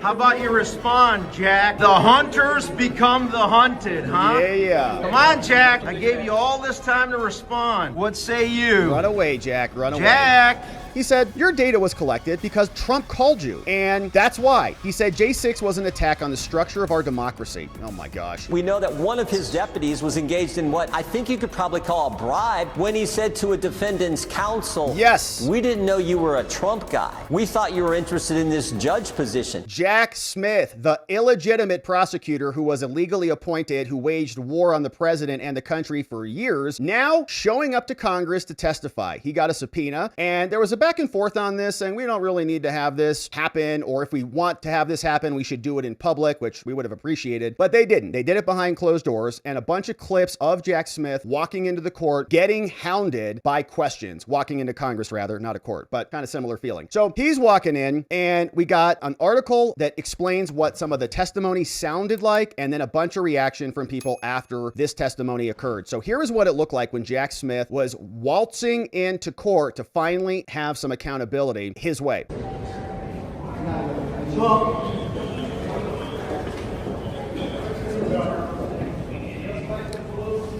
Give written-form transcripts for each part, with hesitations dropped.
How about you respond, Jack? The hunters become the hunted, huh? Yeah. Come on, Jack. I gave you all this time to respond. What say you? Run away, Jack. Run away. Jack! He said, your data was collected because Trump called you. And that's why. He said J6 was an attack on the structure of our democracy. Oh my gosh. We know that one of his deputies was engaged in what I think you could probably call a bribe when he said to a defendant's counsel, yes, we didn't know you were a Trump guy. We thought you were interested in this judge position. Jack Smith, the illegitimate prosecutor who was illegally appointed, who waged war on the president and the country for years, now showing up to Congress to testify. He got a subpoena, and there was a back and forth on this, and we don't really need to have this happen, or if we want to have this happen, we should do it in public, which we would have appreciated, but they didn't. They did it behind closed doors, and a bunch of clips of Jack Smith walking into the court, getting hounded by questions, walking into Congress rather, not a court, but kind of similar feeling. So he's walking in, and we got an article that explains what some of the testimony sounded like, and then a bunch of reaction from people after this testimony occurred. So here is what it looked like when Jack Smith was waltzing into court to finally have some accountability his way.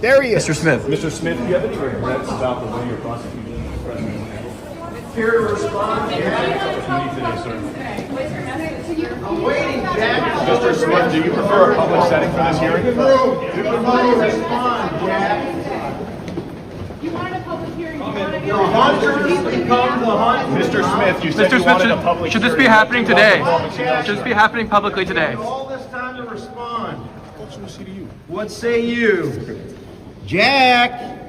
There he is. Mr. Smith. Mr. Smith, do you have any regrets about the way your prosecution of the president was handled? Here to respond, I'm waiting, Jack. Mr. Smith, do you prefer a public setting for this hearing? Everybody respond, Jack. You wanted a public hearing. The hunters become the hunted. Mr. Smith, you said you wanted a public should hearing. this be happening today? Should this be happening publicly today? All this time to respond. What say you? Jack!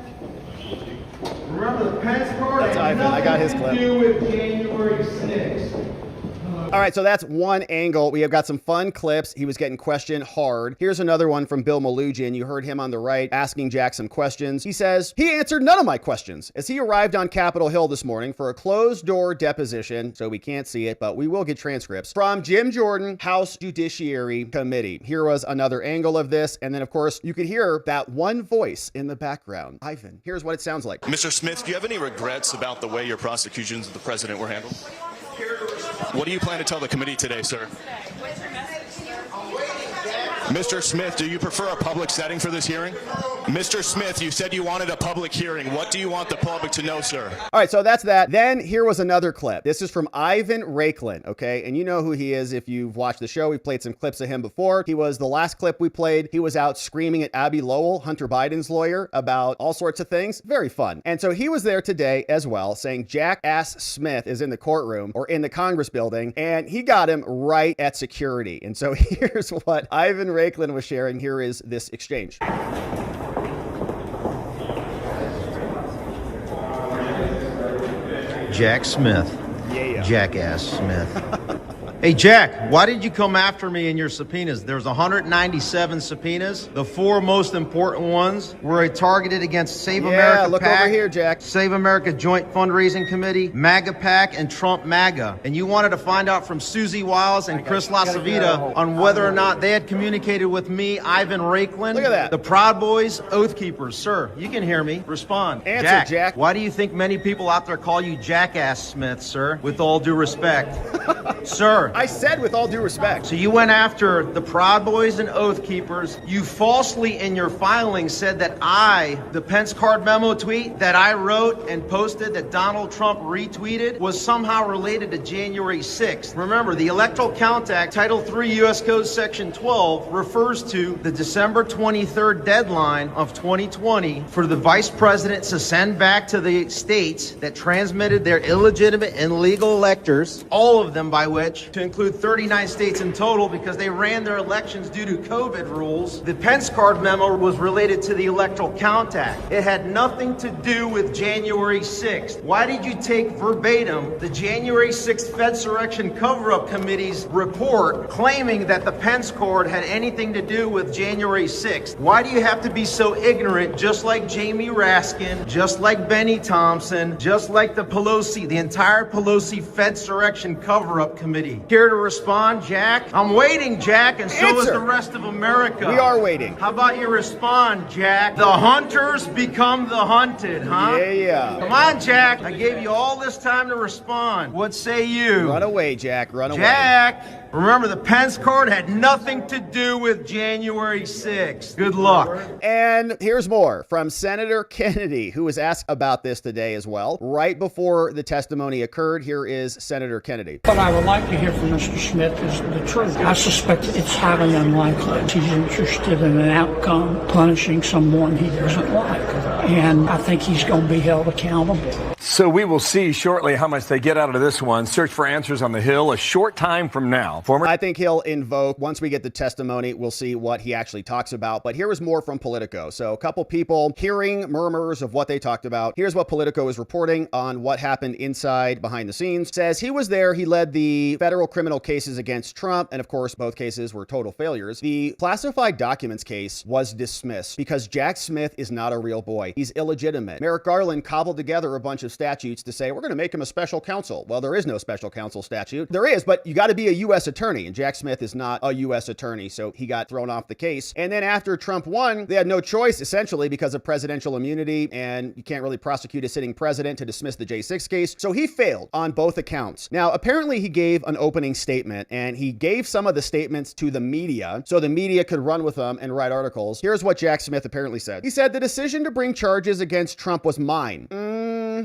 Remember the Pence card That's had Ivan. I got his nothing to do with January 6th. All right, so that's one angle. We have got some fun clips. He was getting questioned hard. Here's another one from Bill Malugin. You heard him on the right asking Jack some questions. He says, he answered none of my questions as he arrived on Capitol Hill this morning for a closed-door deposition, so we can't see it, but we will get transcripts, from Jim Jordan, House Judiciary Committee. Here was another angle of this, and then, of course, you could hear that one voice in the background. Ivan, here's what it sounds like. Mr. Smith, do you have any regrets about the way your prosecutions of the president were handled? What do you plan to tell the committee today, sir? Mr. Smith, do you prefer a public setting for this hearing? Mr. Smith, you said you wanted a public hearing. What do you want the public to know, sir? All right, so that's that. Then here was another clip. This is from Ivan Raiklin, okay? And you know who he is if you've watched the show. We've played some clips of him before. He was the last clip we played. He was out screaming at Abby Lowell, Hunter Biden's lawyer, about all sorts of things. Very fun. And so he was there today as well, saying Jack Ass Smith is in the courtroom or in the Congress building, and he got him right at security. And so here's what Ivan Raiklin was sharing. Here is this exchange. Jack Smith. Yeah. Jackass Smith. Hey, Jack, why did you come after me in your subpoenas? There's 197 subpoenas. The four most important ones were targeted against Save America look PAC, over here, Jack. Save America Joint Fundraising Committee, MAGA PAC, and Trump MAGA. And you wanted to find out from Susie Wiles and Chris LaCivita on whether or not they had communicated with me, Ivan Raiklin. Look at that. The Proud Boys, Oath Keepers. Sir, you can hear me. Respond. Answer, Jack. Why do you think many people out there call you Jackass Smith, sir? With all due respect. Sir. I said with all due respect. So you went after the Proud Boys and Oath Keepers. You falsely in your filing said that the Pence card memo tweet that I wrote and posted that Donald Trump retweeted was somehow related to January 6th. Remember, the Electoral Count Act, Title 3 U.S. Code Section 12 refers to the December 23rd deadline of 2020 for the vice president to send back to the states that transmitted their illegitimate and illegal electors, all of them by which to include 39 states in total because they ran their elections due to COVID rules. The Pence card memo was related to the Electoral Count Act. It had nothing to do with January 6th. Why did you take verbatim the January 6th Fedsurrection Cover-Up Committee's report claiming that the Pence card had anything to do with January 6th? Why do you have to be so ignorant, just like Jamie Raskin, just like Benny Thompson, just like the Pelosi, the entire Pelosi Fedsurrection Cover-Up Committee? Care to respond, Jack? I'm waiting, Jack, and so is Answer. the rest of America. We are waiting. How about you respond, Jack? The hunters become the hunted, huh? Yeah. Come on, Jack. I gave you all this time to respond. What say you? Run away, Jack. Run away. Jack, remember the Pence card had nothing to do with January 6th. Good luck. And here's more from Senator Kennedy, who was asked about this today as well. Right before the testimony occurred, here is Senator Kennedy. What I would like to hear from Mr. Smith is the truth. I suspect it's highly unlikely he's interested in an outcome punishing someone he doesn't like. And I think he's going to be held accountable. So we will see shortly how much they get out of this one. Search for answers on the Hill a short time from now. I think he'll invoke, once we get the testimony, we'll see what he actually talks about. But here was more from Politico. So a couple people hearing murmurs of what they talked about. Here's what Politico is reporting on what happened inside behind the scenes. Says he was there. He led the federal criminal cases against Trump. And of course, both cases were total failures. The classified documents case was dismissed because Jack Smith is not a real boy. He's illegitimate. Merrick Garland cobbled together a bunch of statutes to say, we're going to make him a special counsel. Well, there is no special counsel statute. There is, but you got to be a U.S. attorney. And Jack Smith is not a U.S. attorney. So he got thrown off the case. And then after Trump won, they had no choice, essentially, because of presidential immunity. And you can't really prosecute a sitting president to dismiss the J6 case. So he failed on both accounts. Now, apparently he gave an opening statement, and he gave some of the statements to the media so the media could run with them and write articles. Here's what Jack Smith apparently said. He said, the decision to bring charges against Trump was mine.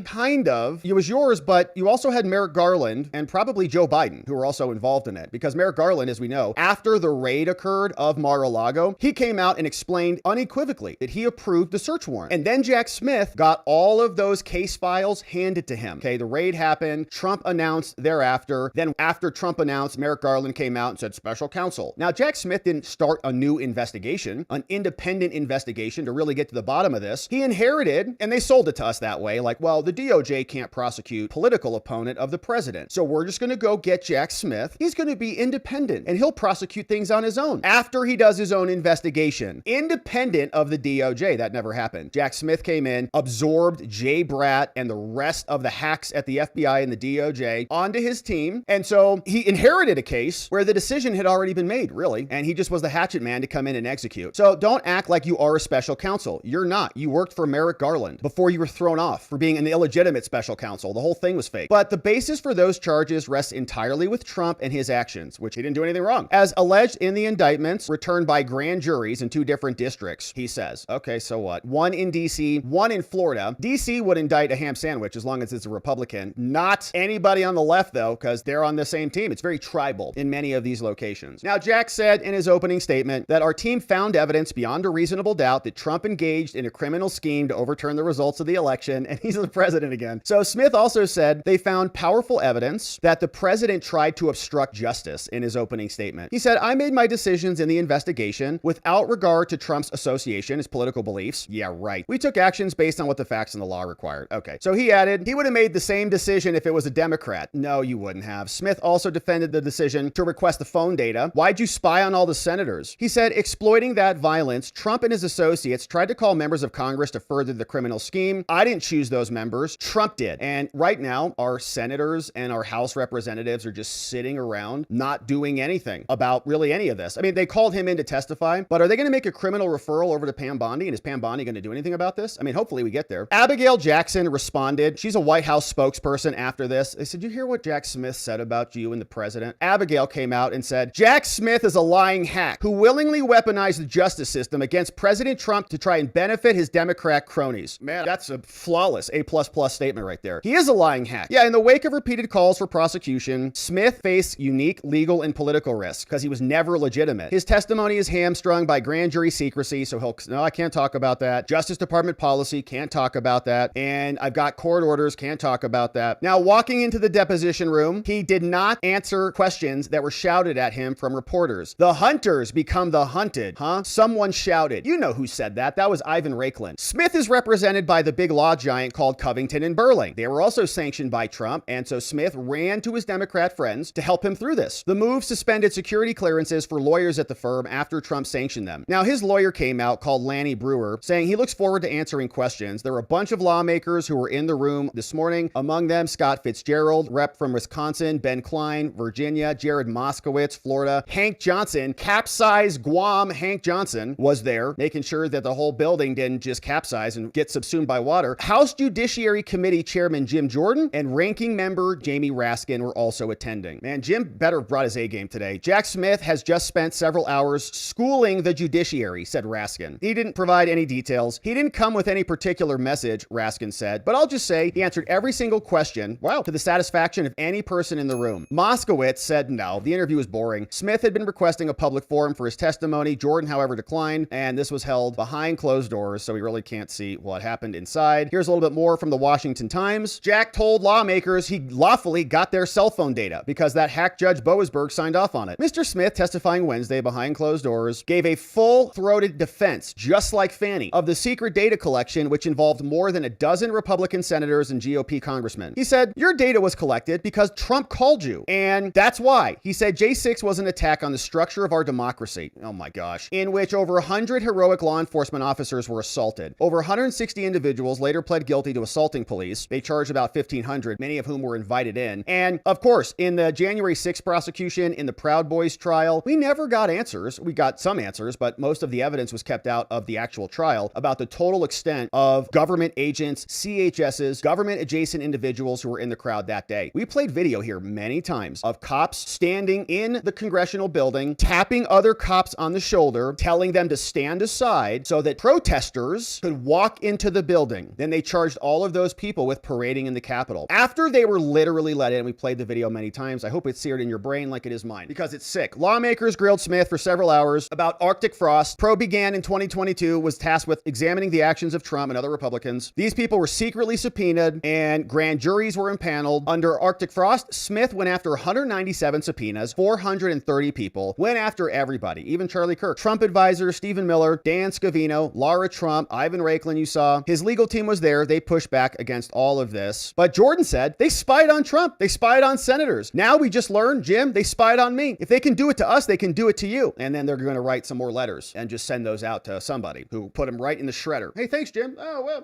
Kind of. It was yours, but you also had Merrick Garland and probably Joe Biden, who were also involved in it. Because Merrick Garland, as we know, after the raid occurred of Mar-a-Lago, he came out and explained unequivocally that he approved the search warrant. And then Jack Smith got all of those case files handed to him. Okay, the raid happened. Trump announced thereafter. Then after Trump announced, Merrick Garland came out and said special counsel. Now, Jack Smith didn't start a new investigation, an independent investigation to really get to the bottom of this. He inherited, and they sold it to us that way, like, well, the DOJ can't prosecute political opponent of the president. So we're just going to go get Jack Smith. He's going to be independent and he'll prosecute things on his own after he does his own investigation, independent of the DOJ. That never happened. Jack Smith came in, absorbed Jay Bratt and the rest of the hacks at the FBI and the DOJ onto his team. And so he inherited a case where the decision had already been made, really. And he just was the hatchet man to come in and execute. So don't act like you are a special counsel. You're not. You worked for Merrick Garland before you were thrown off for being an illegitimate special counsel. The whole thing was fake. But the basis for those charges rests entirely with Trump and his actions, which he didn't do anything wrong. As alleged in the indictments returned by grand juries in 2 different districts, he says. Okay, so what? One in DC, one in Florida. DC would indict a ham sandwich as long as it's a Republican. Not anybody on the left, though, because they're on the same team. It's very tribal in many of these locations. Now, Jack said in his opening statement that our team found evidence beyond a reasonable doubt that Trump engaged in a criminal scheme to overturn the results of the election, and he's the president again. So Smith also said they found powerful evidence that the president tried to obstruct justice in his opening statement. He said, I made my decisions in the investigation without regard to Trump's association, his political beliefs. Yeah, right. We took actions based on what the facts and the law required. Okay. So he added, he would have made the same decision if it was a Democrat. No, you wouldn't have. Smith also defended the decision to request the phone data. Why'd you spy on all the senators? He said, exploiting that violence, Trump and his associates tried to call members of Congress to further the criminal scheme. I didn't choose those members. Trump did. And right now, our senators and our House representatives are just sitting around not doing anything about really any of this. I mean, they called him in to testify, but are they going to make a criminal referral over to Pam Bondi? And is Pam Bondi going to do anything about this? I mean, hopefully we get there. Abigail Jackson responded. She's a White House spokesperson after this. They said, you hear what Jack Smith said about you and the president? Abigail came out and said, Jack Smith is a lying hack who willingly weaponized the justice system against President Trump to try and benefit his Democrat cronies. Man, that's a flawless A++ statement right there. He is a lying hack. Yeah, in the wake of repeated calls for prosecution, Smith faced unique legal and political risks because he was never legitimate. His testimony is hamstrung by grand jury secrecy, so no, I can't talk about that. Justice Department policy, can't talk about that. And I've got court orders, can't talk about that. Now, walking into the deposition room, he did not answer questions that were shouted at him from reporters. The hunters become the hunted, huh? Someone shouted. You know who said that. That was Ivan Raiklin. Smith is represented by the big law giant called Covington and Burling. They were also sanctioned by Trump, and so Smith ran to his Democrat friends to help him through this. The move suspended security clearances for lawyers at the firm after Trump sanctioned them. Now, his lawyer came out, called Lanny Brewer, saying he looks forward to answering questions. There were a bunch of lawmakers who were in the room this morning, among them Scott Fitzgerald, rep from Wisconsin, Ben Klein, Virginia, Jared Moskowitz, Florida, Hank Johnson, capsized Guam Hank Johnson was there, making sure that the whole building didn't just capsize and get subsumed by water. House Judiciary Committee Chairman Jim Jordan and Ranking Member Jamie Raskin were also attending. Man, Jim better brought his A game today. Jack Smith has just spent several hours schooling the judiciary, said Raskin. He didn't provide any details. He didn't come with any particular message, Raskin said, but I'll just say he answered every single question, wow, to the satisfaction of any person in the room. Moskowitz said no, the interview was boring. Smith had been requesting a public forum for his testimony. Jordan, however, declined, and this was held behind closed doors, so we really can't see what happened inside. Here's a little bit more from the Washington Times. Jack told lawmakers he lawfully got their cell phone data because that hack Judge Boasberg signed off on it. Mr. Smith, testifying Wednesday behind closed doors, gave a full-throated defense, just like Fannie, of the secret data collection, which involved more than a dozen Republican senators and GOP congressmen. He said, your data was collected because Trump called you, and that's why. He said J6 was an attack on the structure of our democracy. Oh my gosh. In which over 100 heroic law enforcement officers were assaulted. Over 160 individuals later pled guilty to assaulting police. They charged about 1,500, many of whom were invited in. And of course, in the January 6th prosecution, in the Proud Boys trial, we never got answers. We got some answers, but most of the evidence was kept out of the actual trial about the total extent of government agents, CHSs, government adjacent individuals who were in the crowd that day. We played video here many times of cops standing in the Congressional building, tapping other cops on the shoulder, telling them to stand aside so that protesters could walk into the building. Then they charged all of those people with parading in the Capitol. After they were literally let in, we played the video many times. I hope it's seared in your brain like it is mine, because it's sick. Lawmakers grilled Smith for several hours about Arctic frost. Probe began in 2022, was tasked with examining the actions of Trump and other Republicans. These people were secretly subpoenaed and grand juries were impaneled. Under Arctic frost, Smith went after 197 subpoenas, 430 people, went after everybody, even Charlie Kirk. Trump advisor Stephen Miller, Dan Scavino, Laura Trump, Ivan Raiklin, you saw. His legal team was there. They pushed back against all of this. But Jordan said they spied on Trump. They spied on senators. Now we just learned, Jim, they spied on me. If they can do it to us, they can do it to you. And then they're going to write some more letters and just send those out to somebody who put them right in the shredder. Hey, thanks, Jim. Oh, well.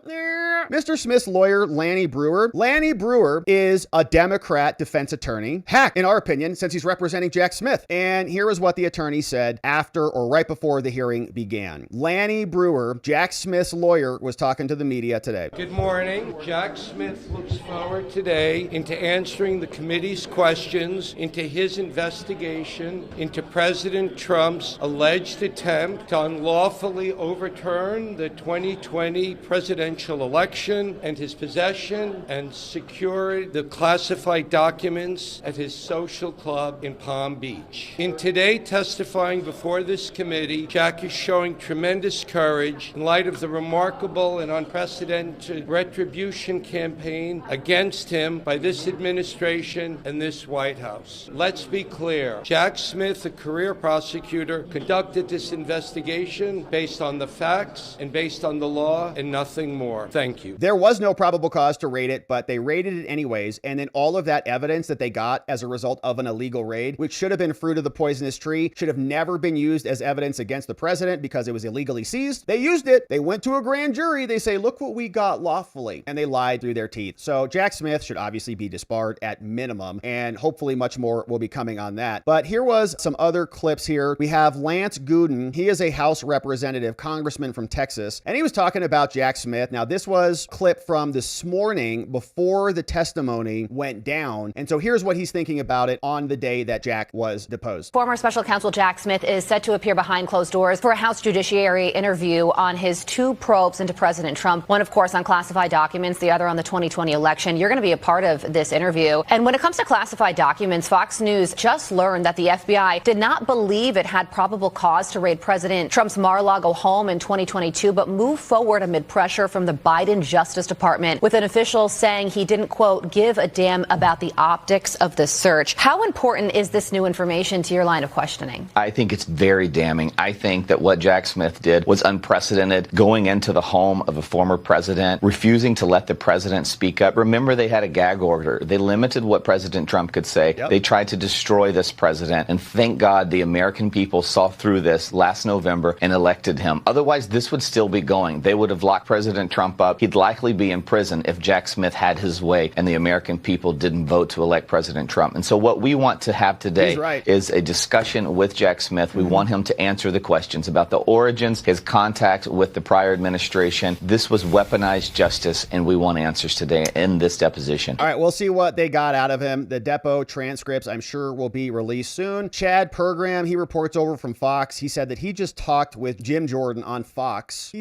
Mr. Smith's lawyer, Lanny Brewer. Lanny Brewer is a Democrat defense attorney. Heck, in our opinion, since he's representing Jack Smith. And here is what the attorney said after or right before the hearing began. Lanny Brewer, Jack Smith's lawyer, was talking to the media today. Good morning. Jack Smith looks forward today into answering the committee's questions into his investigation into President Trump's alleged attempt to unlawfully overturn the 2020 presidential election and his possession and secure the classified documents at his social club in Palm Beach. In today testifying before this committee, Jack is showing tremendous courage in light of the remarkable and unprecedented retribution campaign against him by this administration and this White House. Let's be clear. Jack Smith, a career prosecutor, conducted this investigation based on the facts and based on the law and nothing more. Thank you. There was no probable cause to raid it, but they raided it anyways. And then all of that evidence that they got as a result of an illegal raid, which should have been fruit of the poisonous tree, should have never been used as evidence against the president because it was illegally seized. They used it. They went to a grand jury. They say, look what we got lawfully. And they lied through their teeth. So Jack Smith should obviously be disbarred at minimum. And hopefully much more will be coming on that. But here was some other clips here. We have Lance Gooden. He is a House representative, congressman from Texas. And he was talking about Jack Smith. Now, this was clip from this morning before the testimony went down. And so here's what he's thinking about it on the day that Jack was deposed. Former special counsel Jack Smith is set to appear behind closed doors for a House Judiciary interview on his two probes into President Trump. One, of course, on classified documents, the other on the 2020 election. You're going to be a part of this interview. And when it comes to classified documents, Fox News just learned that the FBI did not believe it had probable cause to raid President Trump's Mar-a-Lago home in 2022, but moved forward amid pressure from the Biden Justice Department, with an official saying he didn't, quote, give a damn about the optics of the search. How important is this new information to your line of questioning? I think it's very damning. I think that what Jack Smith did was unprecedented, going into the home of a former president, refusing refusing to let the president speak up. Remember, they had a gag order. They limited what President Trump could say. They tried to destroy this president. And thank God the American people saw through this last November and elected him. Otherwise, this would still be going. They would have locked President Trump up. He'd likely be in prison if Jack Smith had his way and the American people didn't vote to elect President Trump. And so what we want to have today is a discussion with Jack Smith. We want him to answer the questions about the origins, his contact with the prior administration. This was weaponized justice, and we want answers today in this deposition. All right, we'll see what they got out of him. The depo transcripts, I'm sure, will be released soon. Chad Pergram, he reports over from Fox. He said that he just talked with Jim Jordan on Fox.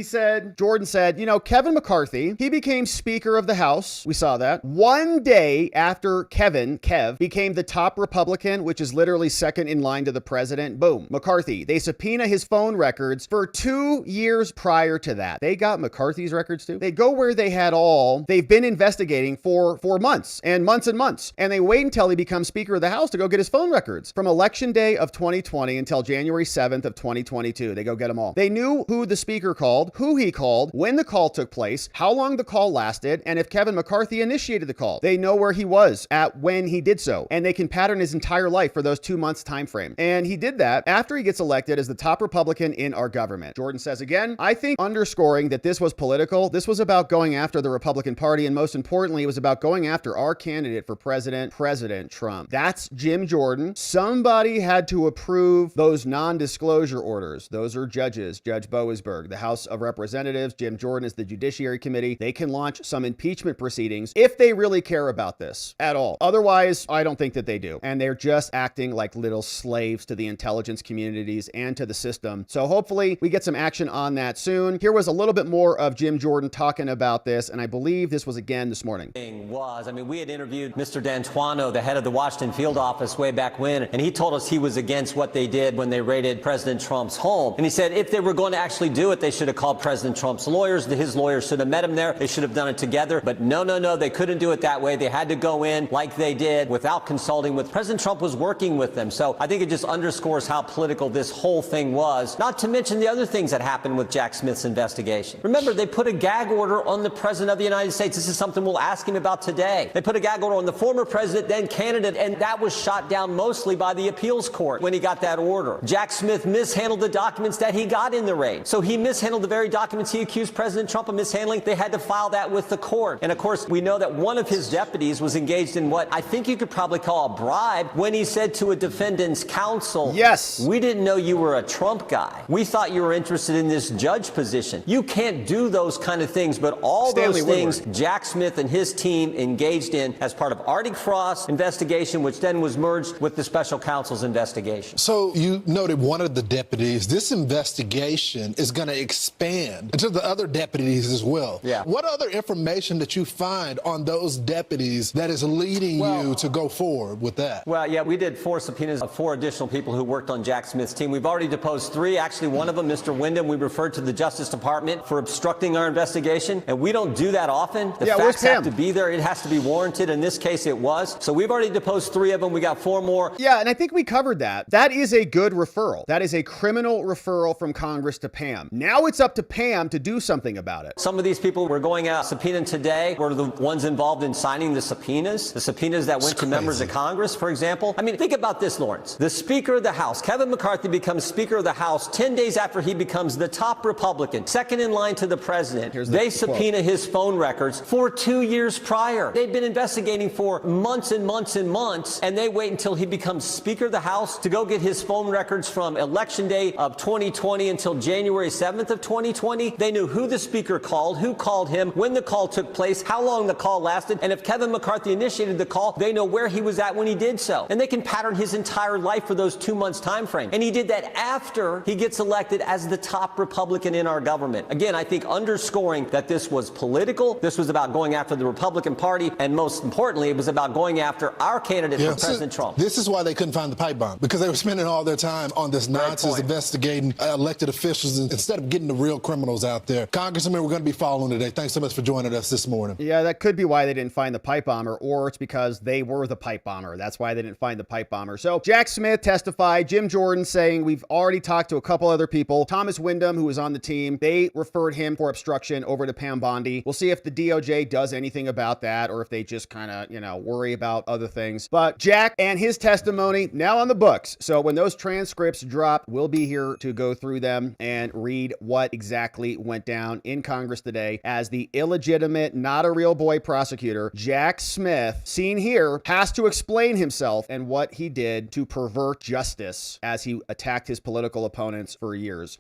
Jordan said, you know, Kevin McCarthy, he became Speaker of the House. We saw that. One day after Kev, became the top Republican, which is literally second in line to the president. Boom. McCarthy. They subpoena his phone records for 2 years prior to that. They got McCarthy's records too. They go where they've been investigating for months and months and months. And they wait until he becomes Speaker of the House to go get his phone records from election day of 2020 until January 7th of 2022. They go get them all. They knew who the speaker called, who he called, when the call took place, how long the call lasted, and if Kevin McCarthy initiated the call. They know where he was at when he did so, and they can pattern his entire life for those 2 months time frame. And he did that after he gets elected as the top Republican in our government. Jordan says again, I think underscoring that this was political. This was about going after the Republican Party, and most importantly, it was about going after our candidate for president, President Trump. That's Jim Jordan. Somebody had to approve those non-disclosure orders. Those are judges, Judge Boasberg, the House of Representatives. Jim Jordan is the Judiciary Committee. They can launch some impeachment proceedings if they really care about this at all. Otherwise, I don't think that they do. And they're just acting like little slaves to the intelligence communities and to the system. So hopefully we get some action on that soon. Here was a little bit more of Jim Jordan talking about this, and I believe this was again this morning. We had interviewed Mr. D'Antuono, the head of the Washington field office, way back when, and he told us he was against what they did when they raided President Trump's home. And he said if they were going to actually do it, they should have called President Trump's lawyers. His lawyers should have met him there. They should have done it together. But no, they couldn't do it that way. They had to go in like they did without consulting with President Trump was working with them. So I think it just underscores how political this whole thing was, not to mention the other things that happened with Jack Smith's investigation. Remember, they put a gag order on the President of the United States. This is something we'll ask him about today. They put a gag order on the former president, then candidate, and that was shot down mostly by the appeals court when he got that order. Jack Smith mishandled the documents that he got in the raid. So he mishandled the very documents he accused President Trump of mishandling. They had to file that with the court. And of course, we know that one of his deputies was engaged in what I think you could probably call a bribe when he said to a defendant's counsel, yes, we didn't know you were a Trump guy. We thought you were interested in this judge position. You can't do those kind of things, but all those things Jack Smith and his team engaged in as part of Arctic Frost's investigation, which then was merged with the special counsel's investigation. So you noted one of the deputies. This investigation is going to expand into the other deputies as well. Yeah. What other information that you find on those deputies that is leading you to go forward with that? Well, yeah, we did 4 subpoenas of 4 additional people who worked on Jack Smith's team. We've already deposed 3. Actually, one of them, Mr. Wyndham, we referred to the Justice Department for obstructing our investigation, and we don't do that often. The facts have to be there. It has to be warranted. In this case, it was. So we've already deposed 3 of them. We got 4 more. Yeah, and I think we covered that. That is a good referral. That is a criminal referral from Congress to Pam. Now it's up to Pam to do something about it. Some of these people we're going out subpoenaing today were the ones involved in signing the subpoenas that went to members of Congress, for example. I mean, think about this, Lawrence. The Speaker of the House, Kevin McCarthy, becomes Speaker of the House 10 days after he becomes the top Republican, second in line to the president. They subpoena his phone records for 2 years prior. They've been investigating for months and months and months, and they wait until he becomes Speaker of the House to go get his phone records from election day of 2020 until January 7th of 2020. They knew who the Speaker called, who called him, when the call took place, how long the call lasted, and if Kevin McCarthy initiated the call, they know where he was at when he did so. And they can pattern his entire life for those 2 months time frame. And he did that after he gets elected as the top Republican in our government. Again, I think underscoring that this was political, this was about going after the Republican Party, and most importantly, it was about going after our candidate for President Trump. This is why they couldn't find the pipe bomb, because they were spending all their time on this nonsense investigating elected officials instead of getting the real criminals out there. Congressman, we're going to be following today. Thanks so much for joining us this morning. Yeah, that could be why they didn't find the pipe bomber, or it's because they were the pipe bomber. That's why they didn't find the pipe bomber. So Jack Smith testified. Jim Jordan saying we've already talked to a couple other people. Thomas Wyndham, who was on the team, they referred him for obstruction over to Pam Bondi. We'll see if the DOJ does anything about that or if they just kind of, worry about other things. But Jack and his testimony now on the books. So when those transcripts drop, we'll be here to go through them and read what exactly went down in Congress today as the illegitimate, not a real boy prosecutor, Jack Smith, seen here, has to explain himself and what he did to pervert justice as he attacked his political opponents for years.